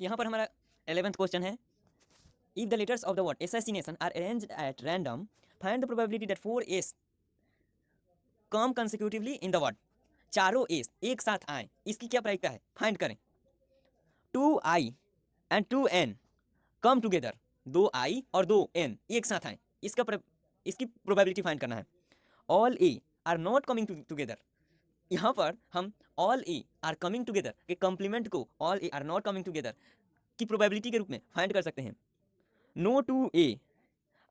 यहाँ पर हमारा 11th क्वेश्चन है, if the letters of the word assassination are arranged at random find the probability that 4 S come consecutively in the word. चारों S एक साथ आए, इसकी क्या प्रायिकता है, फाइंड करें। 2i and 2n come together, 2i और 2n एक साथ आए, इसकी प्रोबेबिलिटी फाइंड करना है। All A are not coming together, यहाँ पर हम all A are coming together के कॉम्प्लीमेंट को all A are not coming together की प्रोबेबिलिटी के रूप में फाइंड कर सकते हैं। No two A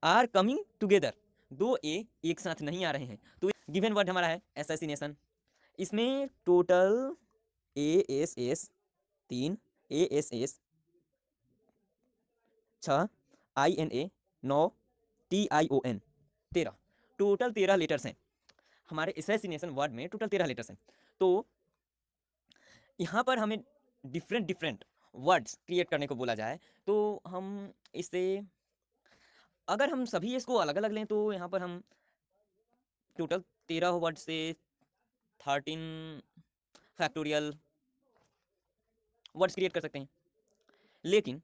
are coming together, दो ए एक साथ नहीं आ रहे हैं, तो गिवन वर्ड हमारा है असैसिनेशन। इसमें total A S S 3, A S S 6, I N A 9, T I O N 13, total 13 letters हैं हमारे असैसिनेशन वर्ड में। टोटल 13 लेटर्स हैं। तो यहाँ पर हमें डिफरेंट डिफरेंट वर्ड्स क्रिएट करने को बोला जाए, तो हम इससे अगर हम सभी इसको अलग अलग लें, तो यहाँ पर हम टोटल 13 वर्ड से 13 फैक्टोरियल वर्ड्स क्रिएट कर सकते हैं। लेकिन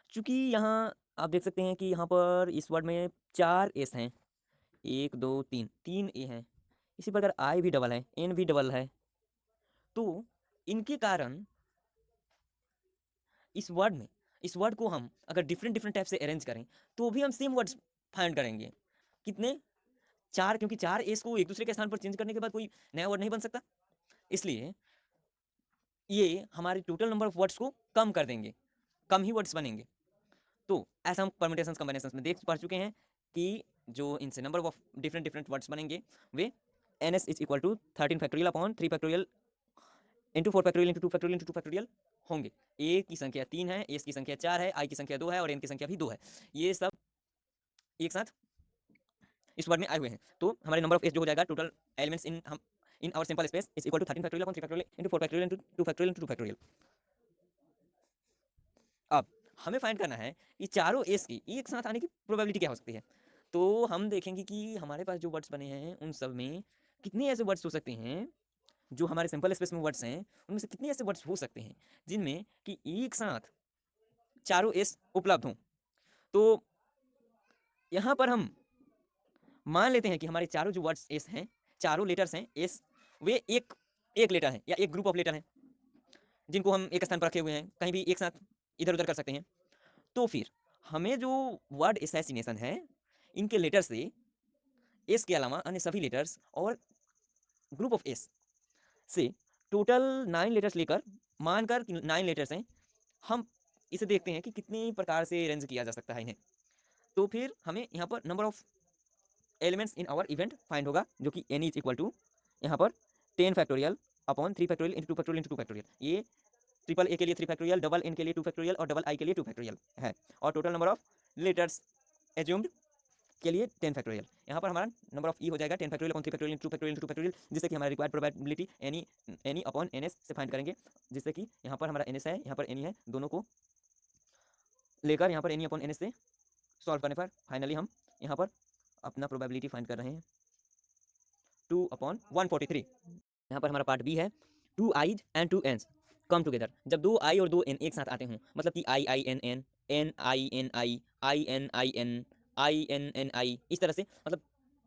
चूंकि यहाँ आप देख सकते हैं कि यहाँ पर इस वर्ड में 4 एस हैं, 1 2 3, 3 ए हैं, इसी प्रकार आई भी डबल है, एन भी डबल है, तो इनके कारण इस वर्ड को हम अगर डिफरेंट डिफरेंट टाइप से अरेंज करें, तो भी हम सेम वर्ड्स फाइंड करेंगे। कितने? 4, क्योंकि 4 एस को एक दूसरे के स्थान पर चेंज करने के बाद कोई नया वर्ड नहीं बन सकता, इसलिए ये हमारे टोटल नंबर ऑफ वर्ड्स को कम कर देंगे, कम ही वर्ड्स बनेंगे। तो ऐसा हम परम्यूटेशंस कॉम्बिनेशंस में देख पा चुके हैं कि जो इनसे number of different different words बनेंगे वे N S is equal to 13 factorial upon 3 factorial into 4 factorial into 2 factorial into 2 factorial होंगे। ए की संख्या 3 है, एस की संख्या 4 है, आई की संख्या 2 है और एन की संख्या भी 2 है। ये सब एक साथ इस वर्ड में आए हुए हैं। तो हमारे नंबर ऑफ एस जो हो जाएगा total elements in our sample space is equal to 13 factorial upon 3 factorial into 4 factorial into 2 factorial into 2 factorial. अब हमें फाइंड करना है कि चारों एस की एक साथ आने की प्रोबेबिलिटी क्या हो सकती है। तो हम देखेंगे कि हमारे पास जो वर्ड्स बने हैं उन सब में कितने ऐसे वर्ड्स हो सकते हैं, जो हमारे सिंपल स्पेस में वर्ड्स हैं उनमें से कितने ऐसे वर्ड्स हो सकते हैं जिनमें कि एक साथ चारों एस उपलब्ध हों। तो यहाँ पर हम मान लेते हैं कि हमारे चारों जो वर्ड्स एस हैं, चारों लेटर्स हैं एस, वे एक एक लेटर हैं या एक ग्रुप ऑफ लेटर हैं जिनको हम एक स्थान पर रखे हुए हैं, कहीं भी एक साथ इधर उधर कर सकते हैं। तो फिर हमें जो वर्ड असैसिनेशन है, इनके लेटर से एस के अलावा अन्य सभी लेटर्स और ग्रुप ऑफ एस से टोटल 9 लेटर्स लेकर, मानकर 9 लेटर्स हैं, हम इसे देखते हैं कि कितने प्रकार से अरेंज किया जा सकता है इन्हें। तो फिर हमें यहाँ पर number of elements in our event find होगा, जो कि एन इज इक्वल टू यहाँ पर 10 factorial upon 3 factorial into 2 factorial into 2 factorial. ये ट्रिपल ए के लिए 3 फैक्टोरियल, डबल एन के लिए 2 फैक्टोरियल और डबल आई के लिए 2 फैक्टोरियल है। और total number of letters assumed के लिए 10 फैक्टोरियल। यहाँ पर हमारा नंबर ऑफ ई हो जाएगा 10 factorial upon 3 factorial 2 factorial 2 factorial, जिससे कि हमारा required probability n E upon N S से फाइंड करेंगे, जिससे कि यहाँ पर हमारा एन एस है, यहाँ पर एनी है, दोनों को लेकर यहाँ पर एनी अपॉन एन एस से सॉल्व करने पर फाइनली हम यहाँ पर अपना प्रोबेबिलिटी फाइंड कर रहे हैं 2/143। यहाँ पर हमारा पार्ट बी है, 2 आईज एंड 2 एन्स कम टुगेदर। जब 2 आई और 2 एन एक साथ आते हों, मतलब कि I I N N, N I N I N I N, I N N I, इस तरह से, मतलब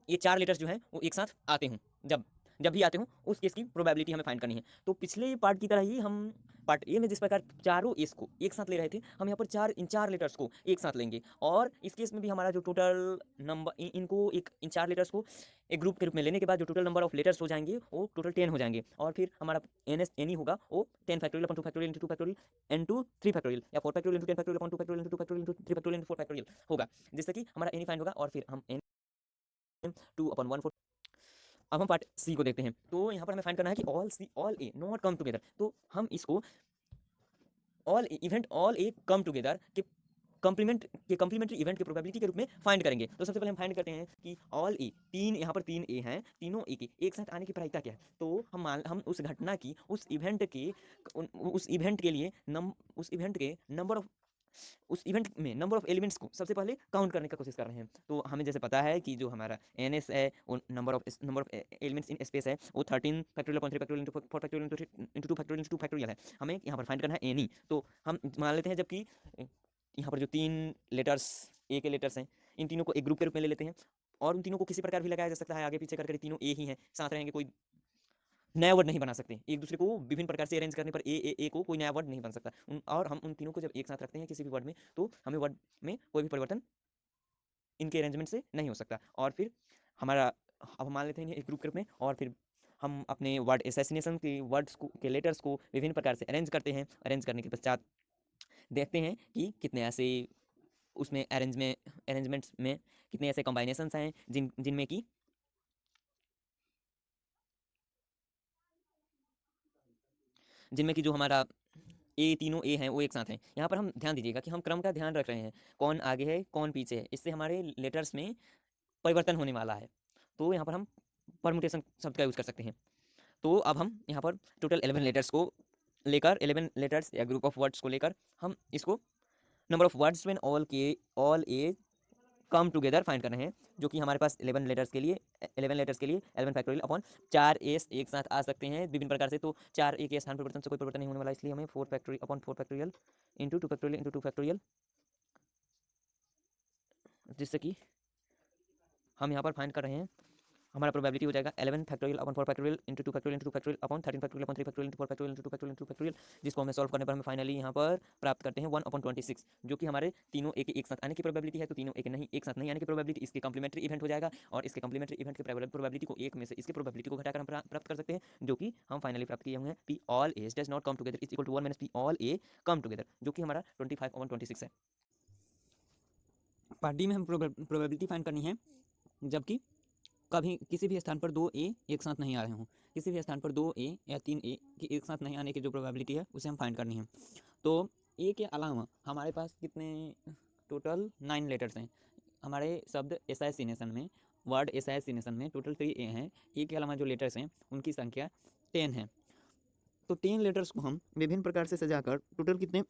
ये 4 लेटर्स जो हैं वो एक साथ आते हों, जब जब भी आते हों उस केस की प्रोबेबिलिटी हमें फाइंड करनी है। तो पिछले पार्ट की तरह ही हम पार्ट ए में जिस प्रकार चारों एस को एक साथ ले रहे थे, हम यहाँ पर इन चार लेटर्स को एक साथ लेंगे। और इस केस में भी हमारा जो टोटल नंबर इनको एक इन 4 लेटर्स को एक ग्रुप के रूप में लेने के बाद जो टोटल नंबर ऑफ लेटर्स हो जाएंगे वो टोटल 10 हो जाएंगे। और फिर हमारा एन एस एन ई होगा वो 10 factorial upon 2 factorial into 2 factorial into 3 factorial, या 4 factorial into 10 factorial upon 2 factorial into 2 factorial into 3 factorial into 4 factorial होगा, जिससे कि हमारा एन ई फाइंड होगा। और फिर हम एन 2/143। अब हम पार्ट सी को देखते हैं। तो यहाँ पर हमें फाइंड करना है कि all A not come together. तो हम इसको ऑल ए कम टुगेदर के कॉम्प्लीमेंट्री इवेंट के प्रोबेबिलिटी के रूप में फाइंड करेंगे। तो सबसे पहले हम फाइंड करते हैं कि ऑल ए, तीन, यहाँ पर 3 ए हैं, तीनों ए के एक साथ आने की प्रायिकता क्या है। तो हम उस घटना की, उस इवेंट के लिए उस इवेंट के नंबर ऑफ उस इवेंट में नंबर ऑफ एलिमेंट्स को सबसे पहले काउंट करने का कोशिश कर रहे हैं। तो हमें जैसे पता है कि जो हमारा NS है वो number of elements in space है वो 13 factorial upon 3 factorial into 4 factorial into 2 factorial into 2 factorial है। हमें यहाँ पर फाइंड करना है एनी। तो हम मान लेते हैं जबकि यहाँ पर जो 3 लेटर्स ए के लेटर्स हैं इन तीनों को एक ग्रुप के रूप में ले लेते हैं और उन तीनों को किसी प्रकार भी लगाया जा सकता है, आगे पीछे कर तीनों ए ही हैं, साथ रहेंगे, कोई नया वर्ड नहीं बना सकते। एक दूसरे को विभिन्न प्रकार से अरेंज करने पर ए को कोई नया वर्ड नहीं बन सकता। और हम उन तीनों को जब एक साथ रखते हैं किसी भी वर्ड में तो हमें वर्ड में कोई भी परिवर्तन इनके अरेंजमेंट से नहीं हो सकता। और फिर हमारा अब मान लेते हैं एक ग्रुप के रूप में और फिर हम अपने वर्ड एसोसिएशन के वर्ड्स को के लेटर्स को विभिन्न प्रकार से अरेंज करते हैं। अरेंज करने के पश्चात देखते हैं कि कितने ऐसे उसमें अरेंजमेंट्स में कितने ऐसे कॉम्बाइनेशंस हैं जिनमें कि जो हमारा तीनों ए हैं वो एक साथ हैं। यहाँ पर हम ध्यान दीजिएगा कि हम क्रम का ध्यान रख रहे हैं, कौन आगे है कौन पीछे है, इससे हमारे लेटर्स में परिवर्तन होने वाला है। तो यहाँ पर हम परमुटेशन शब्द का यूज़ कर सकते हैं। तो अब हम यहाँ पर टोटल 11 लेटर्स को लेकर 11 लेटर्स या ग्रुप ऑफ वर्ड्स को लेकर हम इसको number of words when all A come together find करना है, जो कि हमारे पास 11 लेटर्स के लिए 11 फैक्टोरियल अपॉन 4 एस एक साथ आ सकते हैं विभिन्न प्रकार से। तो 4 ए के स्थान परिवर्तन से कोई परिवर्तन नहीं होने वाला, इसलिए हमें 4 factorial upon 4 factorial into 2 factorial into 2 factorial, जिससे कि हम यहाँ पर फाइंड कर रहे हैं हमारा प्रोबेबिलिटी हो जाएगा 11 factorial upon 4 factorial into 2 factorial into 2 factorial upon 13 factorial upon 3 factorial into 4 factorial into 2 factorial into 2 factorial into factorial, जिसको हमें सॉल्व करने पर हमें फाइनली यहाँ पर प्राप्त करते हैं 1/26, जो कि हमारे तीनों एक साथ आने की प्रोबेबिलिटी है। तो तीनों एक साथ नहीं आने की प्रोबेबिलिटी इसके कॉम्प्लीमेंट्री इवेंट हो जाएगा और इसके कॉम्प्लीमेंट्री इवेंट की प्रोबेबिलिटी को एक में से इसके प्रोबेबिलिटी को घटाकर हम प्राप्त कर सकते हैं, जो कि हम फाइनली प्राप्त किए होंगे P all A does not come together is equal to 1 minus P all A come together, जो कि हमारा 25/26 है। पार्ट डी में हम प्रोबेबिलिटी फाइंड करनी है जबकि कभी किसी भी स्थान पर 2 ए एक साथ नहीं आ रहे हों। किसी भी स्थान पर 2 ए या 3 ए की एक साथ नहीं आने की जो प्रोबेबिलिटी है उसे हम फाइंड करनी है। तो ए के अलावा हमारे पास कितने टोटल 9 लेटर्स हैं। हमारे शब्द एसोसिएशन में वर्ड एसोसिएशन में टोटल 3 ए हैं। ए के अलावा जो लेटर्स हैं उनकी संख्या 10 है। तो 10 लेटर्स को हम विभिन्न प्रकार से सजाकर टोटल कितने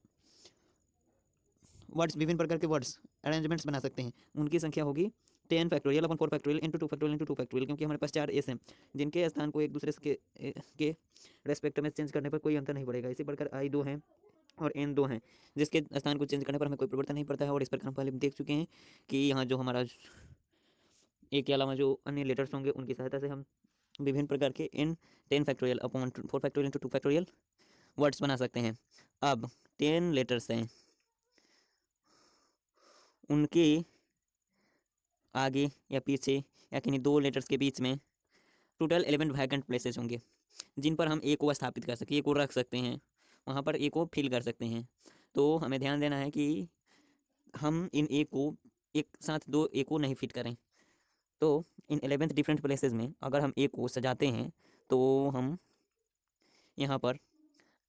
वर्ड्स विभिन्न प्रकार के वर्ड्स अरेंजमेंट्स बना सकते हैं, उनकी संख्या होगी 10 factorial upon 4 factorial into 2 factorial into 2 factorial, क्योंकि हमारे पास 4 एस हैं जिनके स्थान को एक दूसरे के रेस्पेक्ट में चेंज करने पर कोई अंतर नहीं पड़ेगा। इसी प्रकार आई 2 हैं और एन 2 हैं जिसके स्थान को चेंज करने पर हमें कोई परिवर्तन नहीं पड़ता है। और इस प्रकार हम पहले देख चुके हैं कि यहाँ जो हमारा ए के अलावा जो अन्य लेटर्स होंगे उनकी सहायता से हम विभिन्न प्रकार के N 10 factorial upon 4 factorial into 2 factorial words बना सकते हैं। अब 10 लेटर्स हैं, उनके आगे या पीछे या किन्हीं 2 लेटर्स के बीच में टोटल 11 वैकेंट प्लेसेस होंगे जिन पर हम ए को स्थापित कर सकते, ए को रख सकते हैं, वहाँ पर ए को फिल कर सकते हैं। तो हमें ध्यान देना है कि हम इन ए को एक साथ 2 ए को नहीं फिट करें। तो इन 11 डिफरेंट प्लेसेस में अगर हम ए को सजाते हैं तो हम यहाँ पर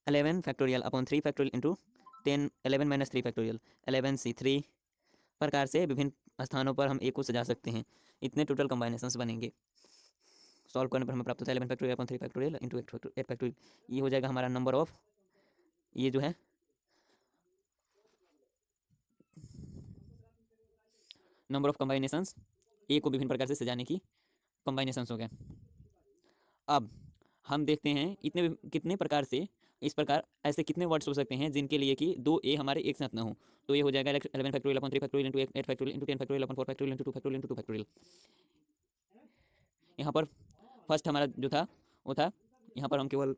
11 factorial upon 3 factorial into 10 11 minus 3 factorial 11C3 प्रकार से विभिन्न स्थानों पर हम ए को सजा सकते हैं। इतने टोटल कॉम्बाइनेशंस बनेंगे। सॉल्व करने पर हमें प्राप्त होता है 11 factorial upon 3 factorial into 8 factorial. ये हो जाएगा हमारा नंबर ऑफ ये जो है नंबर ऑफ कॉम्बाइनेशंस ए को विभिन्न प्रकार से सजाने की कॉम्बाइनेशंस हो गए। अब हम देखते हैं इतने कितने प्रकार से इस प्रकार ऐसे कितने वर्ड्स हो सकते हैं जिनके लिए कि 2 ए हमारे एक साथ ना हो। तो ये हो जाएगा 11 factorial upon 3 factorial into 8 factorial into 10 factorial upon 4 factorial into 2 factorial into 2 factorial. यहाँ पर फर्स्ट हमारा जो था वो था यहाँ पर हम केवल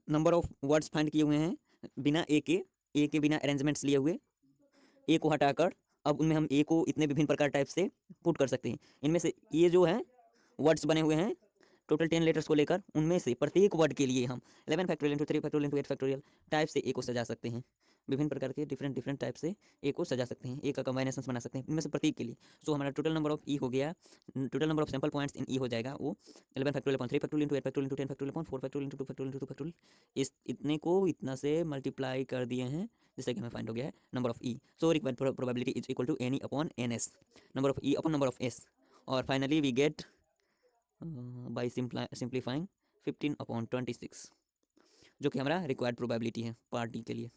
नंबर ऑफ वर्ड्स फाइंड किए हुए हैं बिना ए के बिना अरेंजमेंट्स लिए हुए। ए को हटाकर अब उनमें हम ए को इतने विभिन्न प्रकार टाइप से पुट कर सकते हैं। इनमें से ये जो है वर्ड्स बने हुए हैं टोटल 10 लेटर्स को लेकर, उनमें से प्रत्येक वर्ड के लिए हम 11 factorial into 3 factorial into 8 factorial type से ए को सजा सकते हैं। विभिन्न प्रकार के डिफरेंट टाइप से ए को सजा सकते हैं, ए का कॉम्बाइनेशन बना सकते हैं इनमें से प्रत्येक के लिए। सो हमारा टोटल नंबर ऑफ ई हो गया, total number of sample points in E हो जाएगा वो 11 factorial upon 3 factorial into 8 factorial into 10 factorial upon 4 factorial into 2 factorial into 2 factorial. इस इतने को इतना से मल्टीप्लाई कर दिए हैं जिससे कि हमें फाइंड हो गया है number of E. So required probability is equal to N E upon N S, number of E upon number of S. और finally we get by simplifying 15/26, जो कि हमारा रिक्वायर्ड प्रोबेबिलिटी है पार्ट डी के लिए।